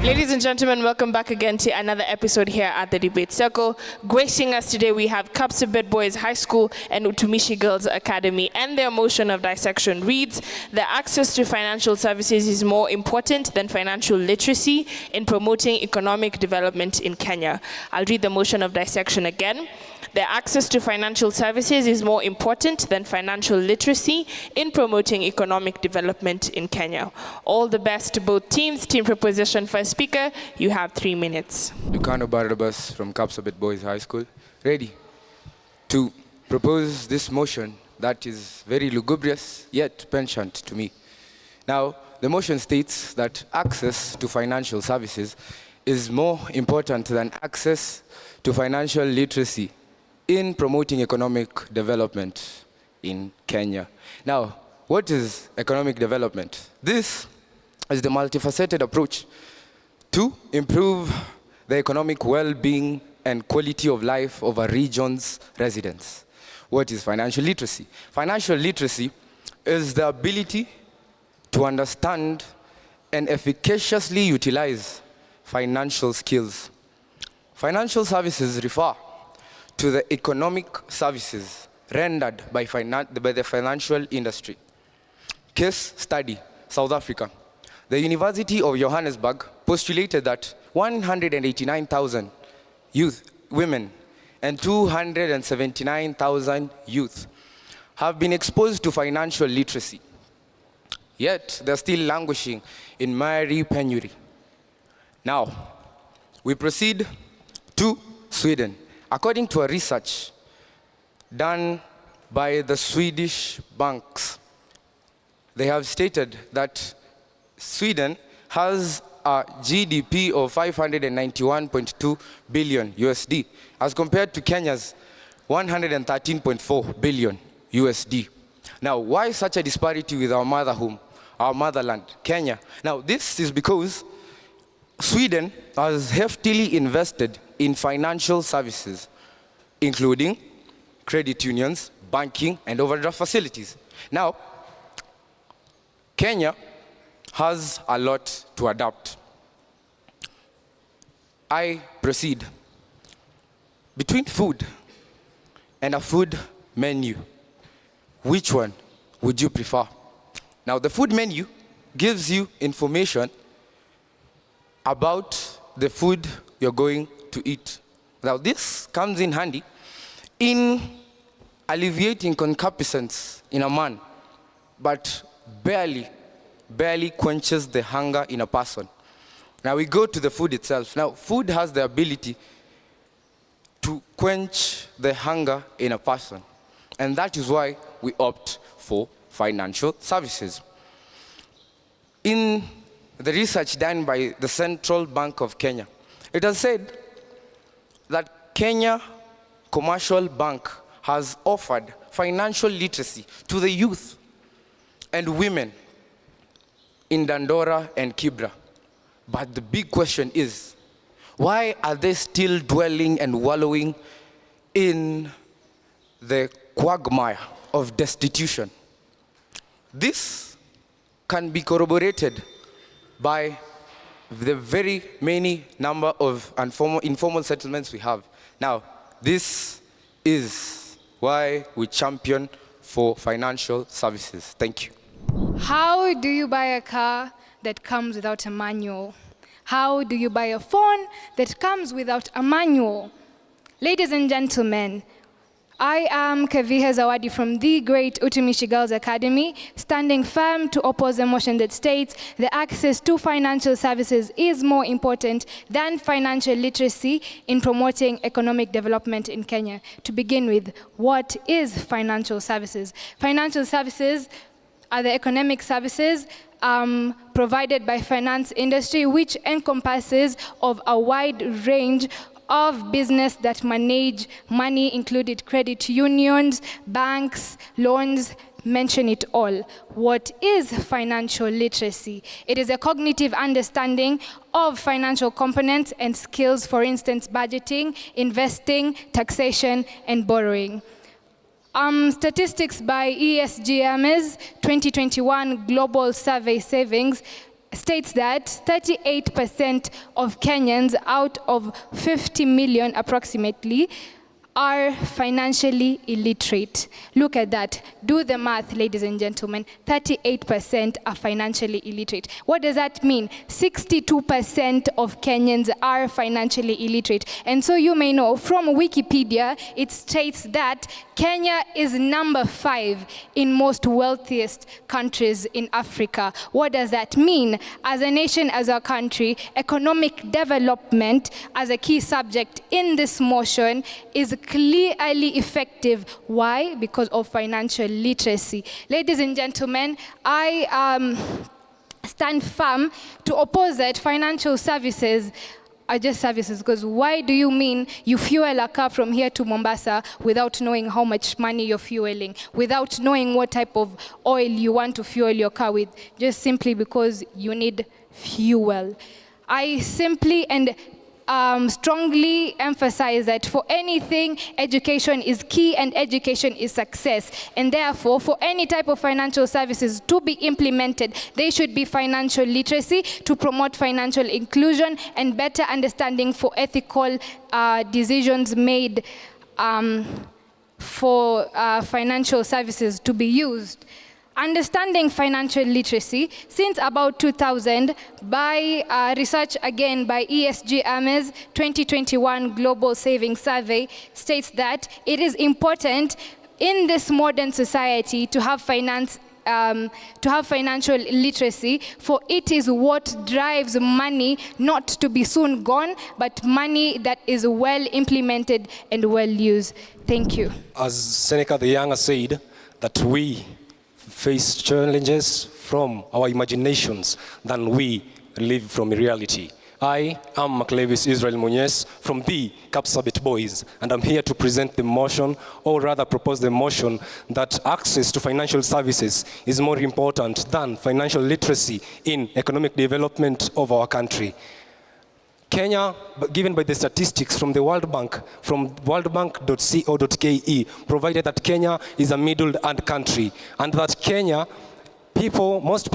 Ladies and gentlemen, welcome back again to another episode here at the Debate Circle. Gracing us today, we have Kapsabet Boys High School and Utumishi Girls Academy, and their motion of dissection reads that access to financial services is more important than financial literacy in promoting economic development in Kenya. I'll read the motion of dissection again. The access to financial services is more important than financial literacy in promoting economic development in Kenya. All the best to both teams. Team proposition first speaker, you have 3 minutes. Lucano Barnabas from Kapsabet Boys High School, ready to propose this motion that is very lugubrious yet penchant to me. Now, the motion states that access to financial services is more important than access to financial literacy in promoting economic development in Kenya. Now, what is economic development? This is the multifaceted approach to improve the economic well-being and quality of life of a region's residents. What is financial literacy? Financial literacy is the ability to understand and efficaciously utilize financial skills. Financial services refer to the economic services rendered by the financial industry. Case study, South Africa. The University of Johannesburg postulated that 189,000 women and 279,000 youth have been exposed to financial literacy. Yet, they're still languishing in miry penury. Now, we proceed to Sweden. According to a research done by the Swedish banks, they have stated that Sweden has a GDP of 591.2 billion USD as compared to Kenya's 113.4 billion USD. Now, why such a disparity with our mother home, our motherland, Kenya? Now, this is because Sweden has heftily invested in financial services, including credit unions, banking, and overdraft facilities. Now, Kenya has a lot to adapt. I proceed. Between food and a food menu, which one would you prefer? Now, the food menu gives you information about the food you're going to eat. Now, this comes in handy in alleviating concupiscence in a man, but barely quenches the hunger in a person. Now, we go to the food itself. Now, food has the ability to quench the hunger in a person, and that is why we opt for financial services. In the research done by the Central Bank of Kenya, it has said that Kenya Commercial Bank has offered financial literacy to the youth and women in Dandora and Kibra. But the big question is, why are they still dwelling and wallowing in the quagmire of destitution? This can be corroborated by the very many number of informal settlements we have. Now, this is why we champion for financial services. Thank you. How do you buy a car that comes without a manual? How do you buy a phone that comes without a manual? Ladies and gentlemen, I am Kaviha Zawadi from the great Utumishi Girls Academy, standing firm to oppose a motion that states the access to financial services is more important than financial literacy in promoting economic development in Kenya. To begin with, what is financial services? Financial services are the economic services provided by finance industry, which encompasses of a wide range of business that manage money, included credit unions, banks, loans, mention it all. What is financial literacy? It is a cognitive understanding of financial components and skills, for instance, budgeting, investing, taxation, and borrowing. Statistics by ESGM's 2021 Global Survey Savings states that 38% of Kenyans out of 50 million approximately are financially illiterate. Look at that. Do the math, ladies and gentlemen. 38% are financially illiterate. What does that mean? 62% of Kenyans are financially illiterate. And so you may know from Wikipedia, it states that Kenya is number 5 in most wealthiest countries in Africa. What does that mean? As a nation, as a country, economic development as a key subject in this motion is clearly effective. Why? Because of financial literacy. Ladies and gentlemen, I stand firm to oppose that financial services are just services, because why do you mean you fuel a car from here to Mombasa without knowing how much money you're fueling, without knowing what type of oil you want to fuel your car with, just simply because you need fuel? I simply and strongly emphasize that for anything, education is key and education is success. And therefore, for any type of financial services to be implemented, they should be financial literacy to promote financial inclusion and better understanding for ethical decisions made for financial services to be used. Understanding financial literacy, since about 2000, by research again by ESG Ames 2021 Global Savings Survey, states that it is important in this modern society to have financial literacy, for it is what drives money not to be soon gone, but money that is well implemented and well used. Thank you. As Seneca the Younger said, that we face challenges from our imaginations than we live from reality. I am Maclevis Israel Muñez from the Kapsabet Boys, and I'm here to present the motion, or rather propose the motion, that access to financial services is more important than financial literacy in economic development of our country. Kenya, given by the statistics from the World Bank, from worldbank.co.ke, provided that Kenya is a middle-earned country, and that Kenya, most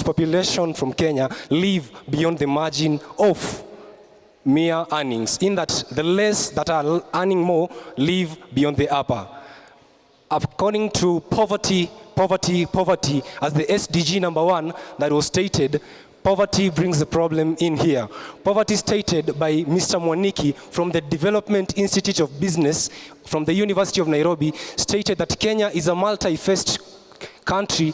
population from Kenya live beyond the margin of mere earnings, in that the less that are earning more live beyond the upper. According to poverty, as the SDG number 1 that was stated, poverty brings the problem in here. Poverty stated by Mr. Mwaniki from the Development Institute of Business from the University of Nairobi stated that Kenya is a multi-faced country,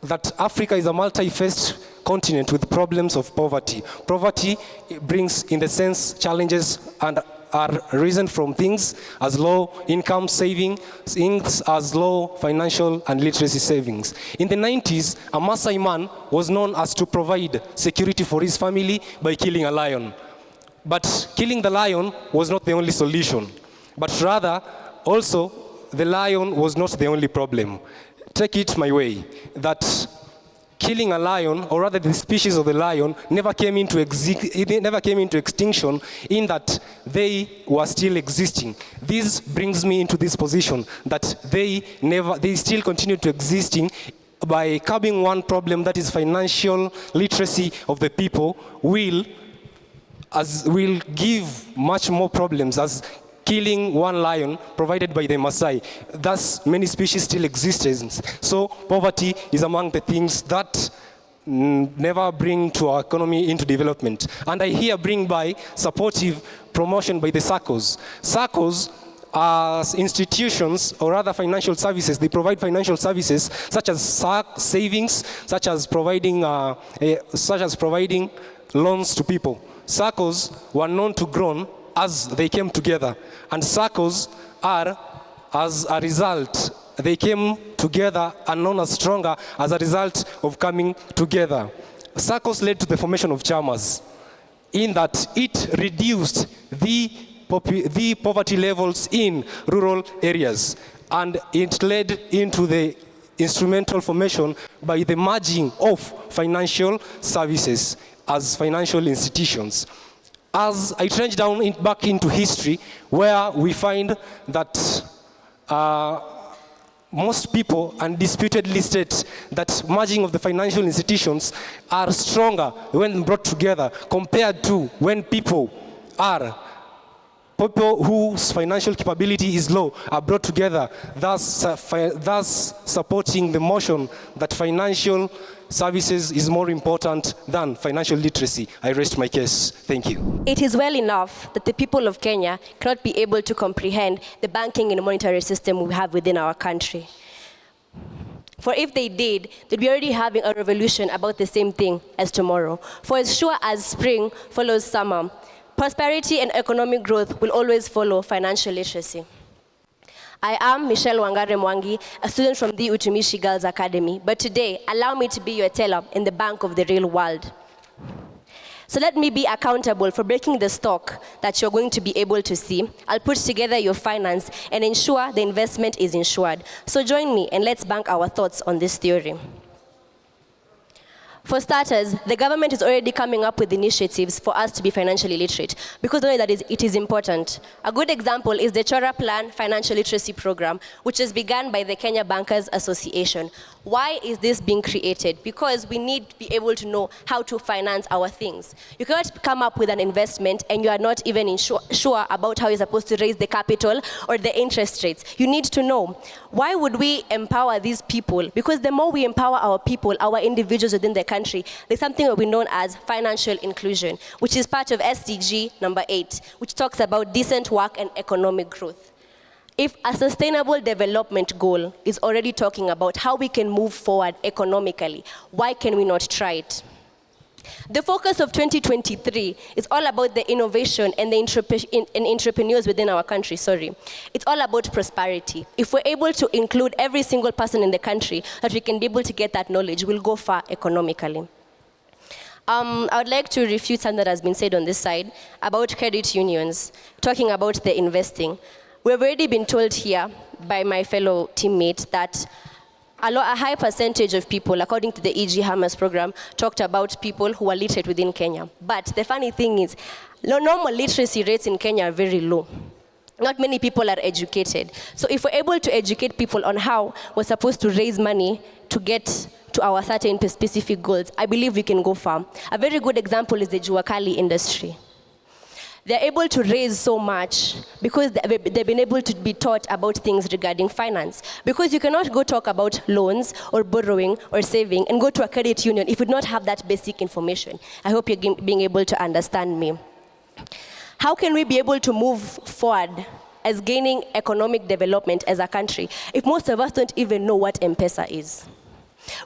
that Africa is a multi-faced continent with problems of poverty. Poverty brings, in the sense, challenges and are risen from things as low income savings, things as low financial and literacy savings. In the 90s, a Maasai man was known as to provide security for his family by killing a lion. But killing the lion was not the only solution, but rather also the lion was not the only problem. Take it my way, that killing a lion, or rather the species of the lion, never came into extinction, in that they were still existing. This brings me into this position, that they still continue to existing. By curbing one problem, that is financial literacy of the people, will give much more problems, as killing one lion provided by the Maasai. Thus, many species still exist. So poverty is among the things that never bring to our economy into development. And I here bring by supportive promotion by the SACCOs. SACCOs as institutions, or rather financial services, they provide financial services such as savings, such as providing loans to people. SACCOs were known to grow as they came together, and SACCOs are, as a result, they came together and known as stronger as a result of coming together. SACCOs led to the formation of chamas, in that it reduced the poverty levels in rural areas, and it led into the instrumental formation by the merging of financial services as financial institutions. As I trench down back into history, where we find that most people undisputedly state that merging of the financial institutions are stronger when brought together compared to when people whose financial capability is low are brought together, thus supporting the motion that financial services is more important than financial literacy. I rest my case. Thank you. It is well enough that the people of Kenya cannot be able to comprehend the banking and monetary system we have within our country. For if they did, they'd be already having a revolution about the same thing as tomorrow. For as sure as spring follows summer, prosperity and economic growth will always follow financial literacy. I am Michelle Wangare Mwangi, a student from the Utumishi Girls Academy, but today, allow me to be your teller in the bank of the real world. So let me be accountable for breaking the stock that you're going to be able to see. I'll put together your finance and ensure the investment is insured. So join me and let's bank our thoughts on this theory. For starters, the government is already coming up with initiatives for us to be financially literate because they know that it is important. A good example is the Chora Plan Financial Literacy Program, which is begun by the Kenya Bankers Association. Why is this being created? Because we need to be able to know how to finance our things. You cannot come up with an investment and you are not even sure about how you're supposed to raise the capital or the interest rates. You need to know. Why would we empower these people? Because the more we empower our people, our individuals within the country, there's something that we know as financial inclusion, which is part of SDG number 8, which talks about decent work and economic growth. If a sustainable development goal is already talking about how we can move forward economically, why can we not try it? The focus of 2023 is all about the innovation and the entrepreneurs within our country, It's all about prosperity. If we're able to include every single person in the country, that we can be able to get that knowledge, we'll go far economically. I would like to refute something that has been said on this side about credit unions, talking about the investing. We've already been told here by my fellow teammate that a high percentage of people, according to the E.G. Hammers program, talked about people who are literate within Kenya. But the funny thing is, normal literacy rates in Kenya are very low. Not many people are educated. So if we're able to educate people on how we're supposed to raise money to get to our certain specific goals, I believe we can go far. A very good example is the Juakali industry. They're able to raise so much because they've been able to be taught about things regarding finance. Because you cannot go talk about loans or borrowing or saving and go to a credit union if you do not have that basic information. I hope you're being able to understand me. How can we be able to move forward as gaining economic development as a country if most of us don't even know what M-Pesa is?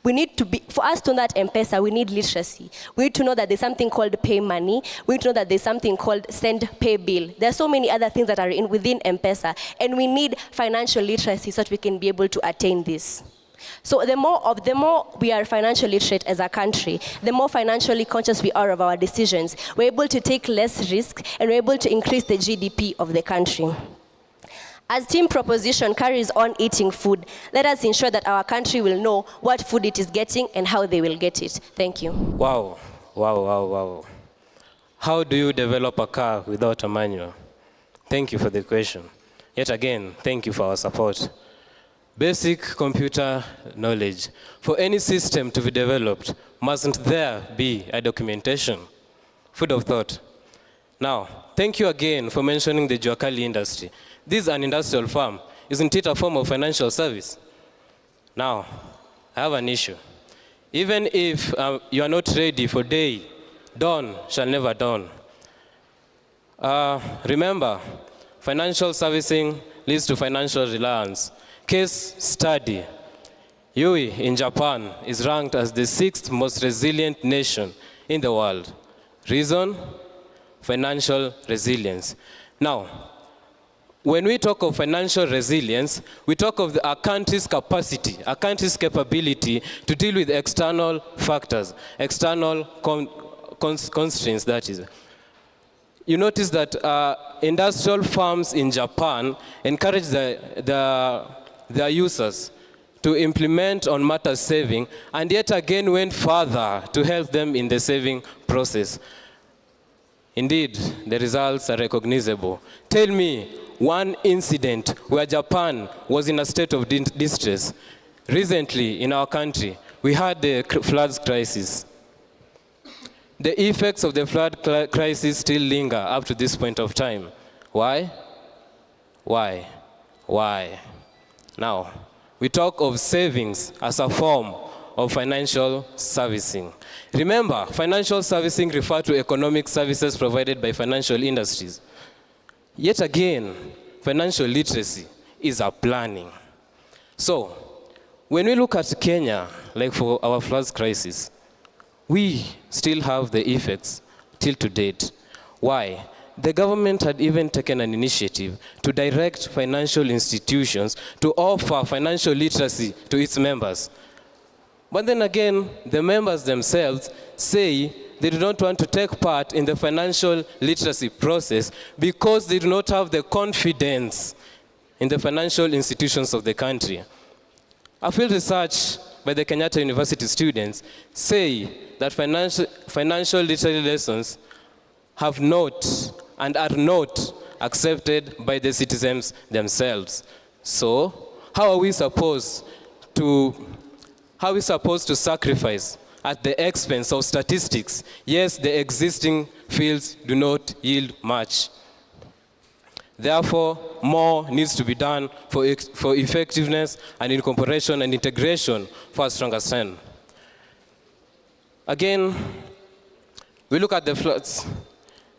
We need to for us to know that M-Pesa, we need literacy. We need to know that there's something called pay money. We need to know that there's something called send pay bill. There are so many other things that are within M-Pesa, and we need financial literacy so that we can be able to attain this. So the more we are financially literate as a country, the more financially conscious we are of our decisions. We're able to take less risk, and we're able to increase the GDP of the country. As team proposition carries on eating food, let us ensure that our country will know what food it is getting and how they will get it. Thank you. Wow. How do you develop a car without a manual? Thank you for the question. Yet again, thank you for our support. Basic computer knowledge. For any system to be developed, mustn't there be a documentation? Food of thought. Now, thank you again for mentioning the Juakali industry. This is an industrial farm. Isn't it a form of financial service? Now, I have an issue. Even if you are not ready for day, dawn shall never dawn. Remember, financial servicing leads to financial reliance. Case study. Yui in Japan is ranked as the 6th most resilient nation in the world. Reason? Financial resilience. Now, when we talk of financial resilience, we talk of a country's capacity, a country's capability to deal with external factors, external constraints, that is. You notice that industrial farms in Japan encourage their users to implement on matters saving, and yet again went further to help them in the saving process. Indeed, the results are recognizable. Tell me, one incident where Japan was in a state of distress. Recently, in our country, we had the floods crisis. The effects of the flood crisis still linger up to this point of time. Why? Why? Why? Now, we talk of savings as a form of financial servicing. Remember, financial servicing refers to economic services provided by financial industries. Yet again, financial literacy is a planning. So, when we look at Kenya, like for our floods crisis, we still have the effects till to date. Why? The government had even taken an initiative to direct financial institutions to offer financial literacy to its members. But then again, the members themselves say they do not want to take part in the financial literacy process because they do not have the confidence in the financial institutions of the country. A field research by the Kenyatta University students say that financial literacy lessons have not and are not accepted by the citizens themselves. So, how are we supposed to sacrifice at the expense of statistics? Yes, the existing fields do not yield much. Therefore, more needs to be done for effectiveness and incorporation and integration for a stronger stand. Again, we look at the floods.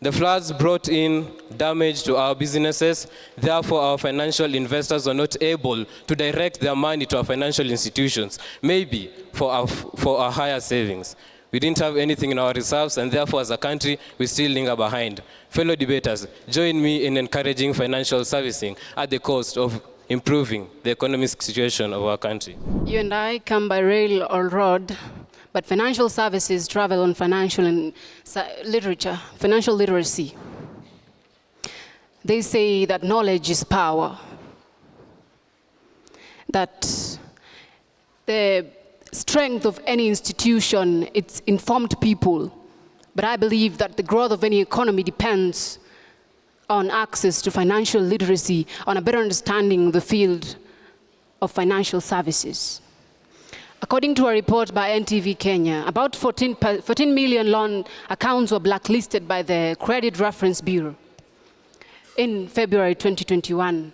The floods brought in damage to our businesses. Therefore, our financial investors were not able to direct their money to our financial institutions, maybe for our higher savings. We didn't have anything in our reserves, and therefore, as a country, we still linger behind. Fellow debaters, join me in encouraging financial servicing at the cost of improving the economic situation of our country. You and I come by rail or road, but financial services travel on financial literacy. They say that knowledge is power, that the strength of any institution, it's informed people. But I believe that the growth of any economy depends on access to financial literacy, on a better understanding of the field of financial services. According to a report by NTV Kenya, about 14 million loan accounts were blacklisted by the Credit Reference Bureau in February 2021.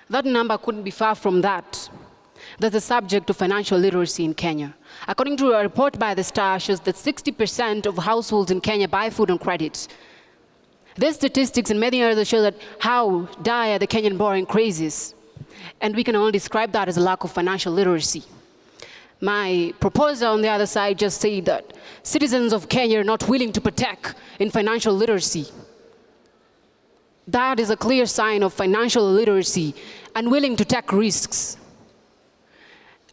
That number couldn't be far from that. That's the subject of financial literacy in Kenya. According to a report by the Star, shows that 60% of households in Kenya buy food on credit. These statistics and many others show that how dire the Kenyan borrowing craze is. And we can only describe that as a lack of financial literacy. My proposer on the other side just said that citizens of Kenya are not willing to partake in financial literacy. That is a clear sign of financial illiteracy, unwilling to take risks.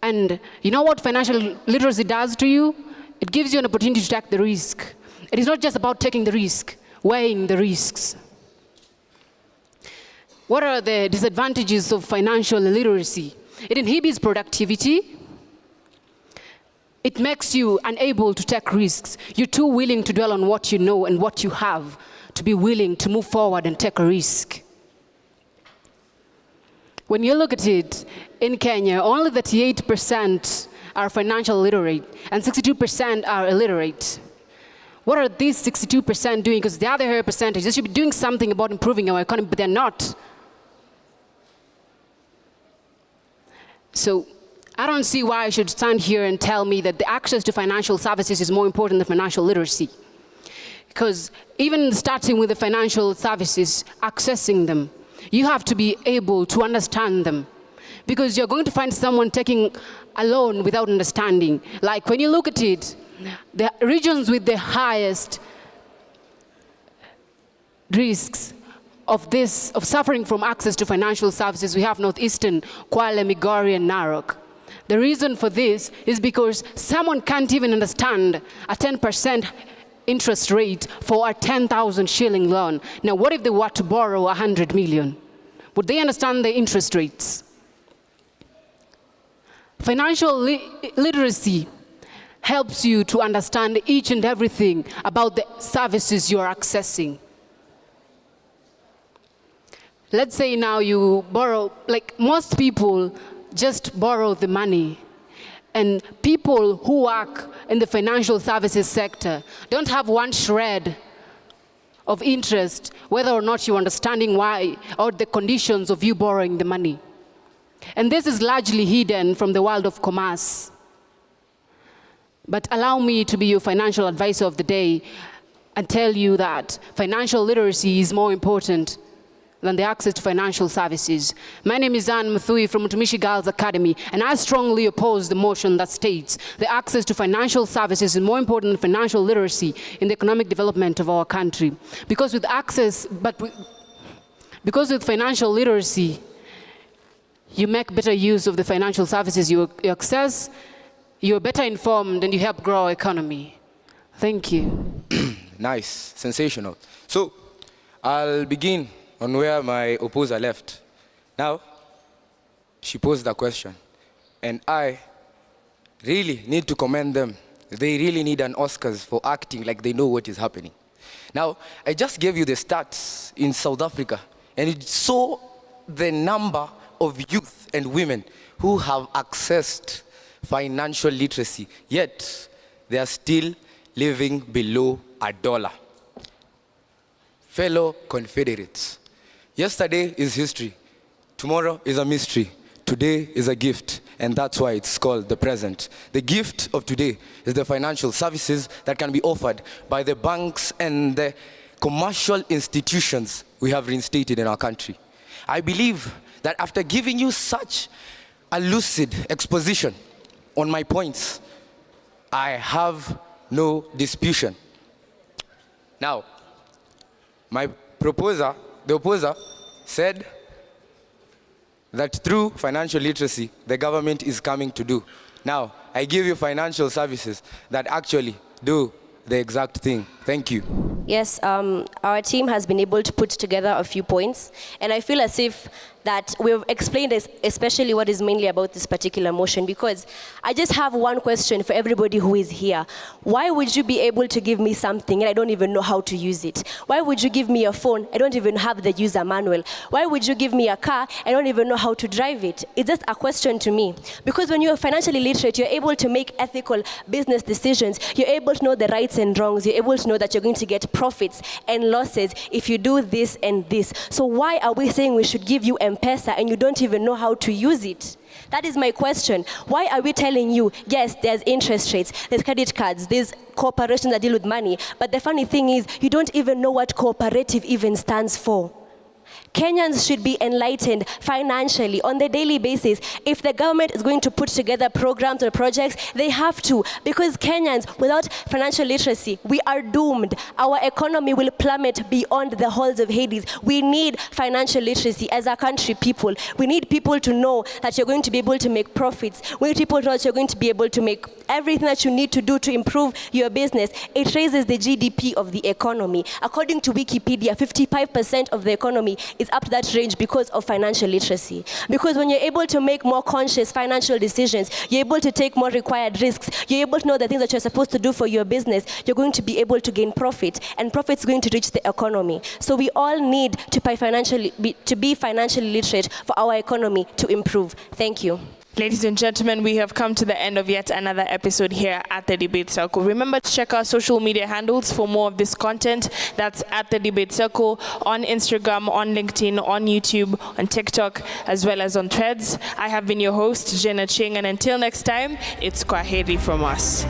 And you know what financial literacy does to you? It gives you an opportunity to take the risk. It is not just about taking the risk, weighing the risks. What are the disadvantages of financial illiteracy? It inhibits productivity. It makes you unable to take risks. You're too willing to dwell on what you know and what you have to be willing to move forward and take a risk. When you look at it, in Kenya, only 38% are financial literate and 62% are illiterate. What are these 62% doing? Because the other percentage, they should be doing something about improving our economy, but they're not. So I don't see why I should stand here and tell me that the access to financial services is more important than financial literacy. Because even starting with the financial services, accessing them, you have to be able to understand them. Because you're going to find someone taking a loan without understanding. Like when you look at it, the regions with the highest risks of suffering from access to financial services, we have Northeastern, Kwale, Migori, and Narok. The reason for this is because someone can't even understand a 10% interest rate for a 10,000 shilling loan. Now, what if they were to borrow 100 million? Would they understand the interest rates? Financial literacy helps you to understand each and everything about the services you're accessing. let's say now you borrow, like most people just borrow the money. And people who work in the financial services sector don't have one shred of interest, whether or not you're understanding why or the conditions of you borrowing the money. And this is largely hidden from the world of commerce. But allow me to be your financial advisor of the day and tell you that financial literacy is more important than the access to financial services. My name is Anne Muthui from Utumishi Girls Academy, and I strongly oppose the motion that states the access to financial services is more important than financial literacy in the economic development of our country. Because with financial literacy, you make better use of the financial services you access, you're better informed, and you help grow our economy. Thank you. Nice, sensational. So, I'll begin on where my opposer left. Now, she posed a question, and I really need to commend them. They really need an Oscars for acting like they know what is happening. Now, I just gave you the stats in South Africa, and it saw the number of youth and women who have accessed financial literacy, yet they are still living below $1. Fellow Confederates, yesterday is history, tomorrow is a mystery, today is a gift, and that's why it's called the present. The gift of today is the financial services that can be offered by the banks and the commercial institutions we have reinstated in our country. I believe that after giving you such a lucid exposition on my points, I have no disputation. Now, the opposer said that through financial literacy, the government is coming to do. Now, I give you financial services that actually do the exact thing. Thank you. Yes, our team has been able to put together a few points, and I feel as if that we've explained especially what is mainly about this particular motion, because I just have one question for everybody who is here. Why would you be able to give me something and I don't even know how to use it? Why would you give me a phone? I don't even have the user manual. Why would you give me a car? I don't even know how to drive it. It's just a question to me. Because when you're financially literate, you're able to make ethical business decisions. You're able to know the rights and wrongs. You're able to know that you're going to get profits and losses if you do this and this. So why are we saying we should give you M-Pesa and you don't even know how to use it? That is my question. Why are we telling you, yes, there's interest rates, there's credit cards, there's corporations that deal with money, but the funny thing is you don't even know what cooperative even stands for. Kenyans should be enlightened financially on the daily basis. If the government is going to put together programs or projects, they have to, because Kenyans, without financial literacy, we are doomed. Our economy will plummet beyond the halls of Hades. We need financial literacy as a country, people. We need people to know that you're going to be able to make profits. We need people to know that you're going to be able to make everything that you need to do to improve your business. It raises the GDP of the economy. According to Wikipedia, 55% of the economy is up to that range because of financial literacy. Because when you're able to make more conscious financial decisions, you're able to take more required risks, you're able to know the things that you're supposed to do for your business, you're going to be able to gain profit, and profit's going to reach the economy. So we all need to be financially literate for our economy to improve. Thank you. Ladies and gentlemen, we have come to the end of yet another episode here at the Debate Circle. Remember to check our social media handles for more of this content. That's at the Debate Circle on Instagram, on LinkedIn, on YouTube, on TikTok, as well as on Threads. I have been your host, Jenna Ching, and until next time, it's Kwaheri from us.